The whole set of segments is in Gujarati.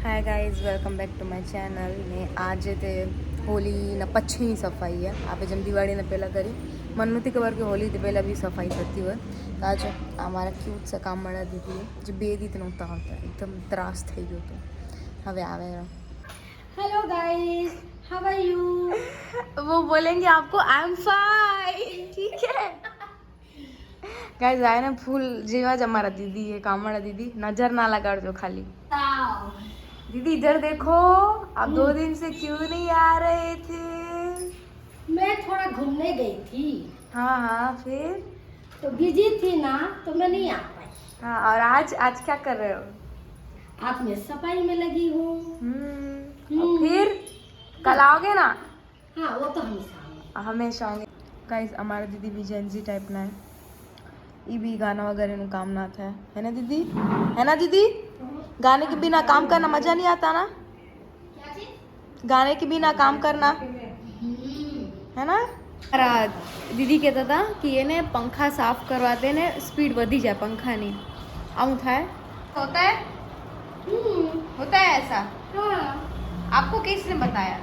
hi guys welcome back to my channel ને આજે તે હોલીના પછીની સફાઈ છે આપણે જેમ દિવાળીને પહેલાં કરી મને નથી ખબર કે હોલીથી પહેલાં બી સફાઈ થતી હોય તો આજે આ મારા ક્યુટ છે કામવાળા દીદીએ જે 2 દી નહોતા આવતા એકદમ ત્રાસ થઈ ગયો હતો હવે આવે hello guys how are you वो बोलेंगे आपको आई एम फाइन ठीक है गाइस आए ना फूल जेवा જ અમારા દીદી એ કામવાળા દીદી નજર ના લગાડજો ખાલી दीदी इधर देखो आप 2 दिन से क्यों नहीं आ रहे थे मैं थोड़ा घूमने गई थी हाँ हाँ फिर तो बिजी थी ना तो मैं नहीं आ पाई हाँ और आज क्या कर रहे हो आज मैं सफाई में लगी हूँ और फिर कल आओगे ना हाँ वो तो हमेशा हमेशा होंगे गाइस हमारा दीदी भी जेंजी टाइप ना है ये भी गाना वगैरह નું કામ ના થાય है ना दीदी है ना दीदी गाने के बिना काम करना मजा नहीं आता ना गाने के बिना काम करना है ना दीदी कहता था कि ये ने पंखा साफ करवाते ने स्पीड बढ़ी जाए पंखा नहीं आऊँ था होता है ऐसा हाँ आपको किसने बताया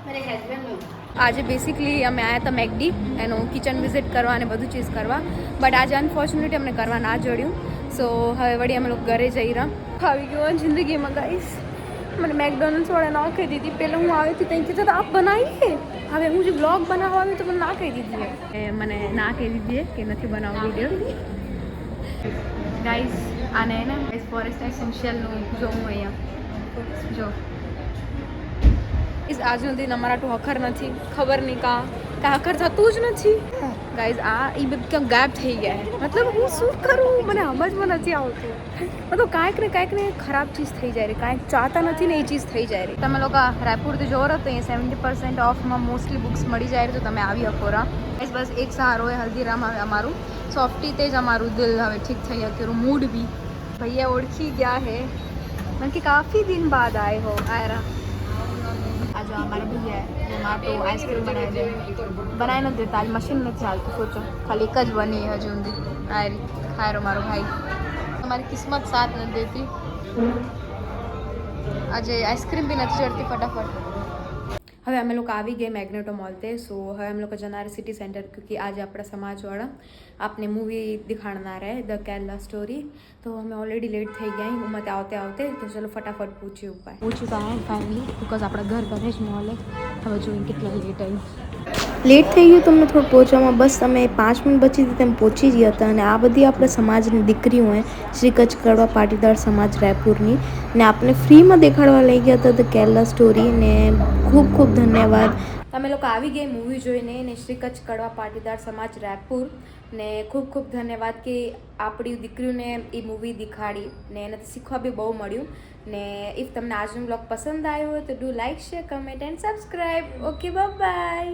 मेरे हस्बैंड ने આજે બેસિકલી અમે આવ્યા હતા મેકડી એનું કિચન વિઝિટ કરવા અને બધું ચીઝ કરવા બટ આજે અનફોર્ચ્યુનેટલી અમને કરવા ના જડ્યું સો હવે વળી અમે લોકો ઘરે જઈ રહ્યા આવી ગયું જિંદગીમાં ગાઈસ મને મેકડોનલ્ડ્સ વાળા ના કહી દીધી પહેલાં હું આવી હતી ત્યાં કીધું આપ બનાવીએ હવે હું જે બ્લોગ બનાવવા આવી તો મને ના કહી દીધી મને ના કહી દીધી કે નથી બનાવવું વિડીયો ગાઈસ આને ને ગાઈસ ફોરેસ્ટ એસેન્શિયલનું જોવું અહીંયા જો આજ સુધી અમારા ટુ હખર નથી ખબર નહીં કાં હખર થતું જ નથી ગાઈઝ આ એ બે ક્યાં ગાયબ થઈ ગયા હે મતલબ હું શું કરું મને સમજમાં નથી આવતું મતલબ કાંઈક ને ખરાબ ચીજ થઈ જાય રહી કાંઈક ચાહતા નથી ને એ ચીજ થઈ જાય રહી તમે લોકો રાયપુરથી જોવો રહો તો અહીંયા 70% ઓફમાં મોસ્ટલી બુક્સ મળી જાય તો તમે આવી શકો રહા ગાઈઝ બસ એક સહારો હોય હલ્દીરામ હવે અમારું સોફ્ટી તે જ અમારું દિલ હવે ઠીક થઈ ગયું મૂડ બી ભૈયા ઓળખી ગયા હે મને કે કાફી દિન બાદ આए हो आयरा आज हमारा भैया है जोमेटो आइसक्रीम बनाए न देता आज मशीन नहीं चालती सोचो खाली एक ज बनी है हजू ऊँधी आ रही खाए मारो भाई हमारी किस्मत साथ नहीं देती आज आइसक्रीम भी नहीं चढ़ती फटाफट હવે અમે લોકો આવી ગયા મેગ્નેટો મોલ તે સો હવે અમે લોકો જનાર સિટી સેન્ટર क्योंकि आज આપણા સમાજવાળા आपने मूवी दिखाना है द केरला स्टोरी तो हमें ऑलरेडी लेट થઈ ગયા હું મત આવતે આવતે તો ચલો ફટાફટ પૂછી ઉપાય પૂછી તો આયા ફાઇનલી બીકોઝ આપણા ઘર બને જ મોલ હવે જોઈએ કેટલા લેટ આવી લેટ થઈ ગયું તમને થોડું પહોંચવામાં બસ તમે 5 મિનિટ બચી હતી તેમ પહોંચી ગયા હતા અને આ બધી આપણા સમાજની દીકરીઓ હે શ્રી કચ્છ કડવા પાટીદાર સમાજ રાયપુરની ને આપને ફ્રીમાં દેખાડવા લઈ ગયા હતા ધ કેરલા સ્ટોરી ને ખૂબ ખૂબ ધન્યવાદ તમે લોકો આવી ગઈ મૂવી જોઈને ને શ્રી કચ્છ કડવા પાટીદાર સમાજ રાયપુર ને ખૂબ ખૂબ ધન્યવાદ કે આપણી દીકરીઓને એ મૂવી દેખાડી ને એનાથી શીખવા બી બહુ મળ્યું ને ઇફ તમને આજનો બ્લોગ પસંદ આવ્યો હોય તો do like share comment and subscribe okay bye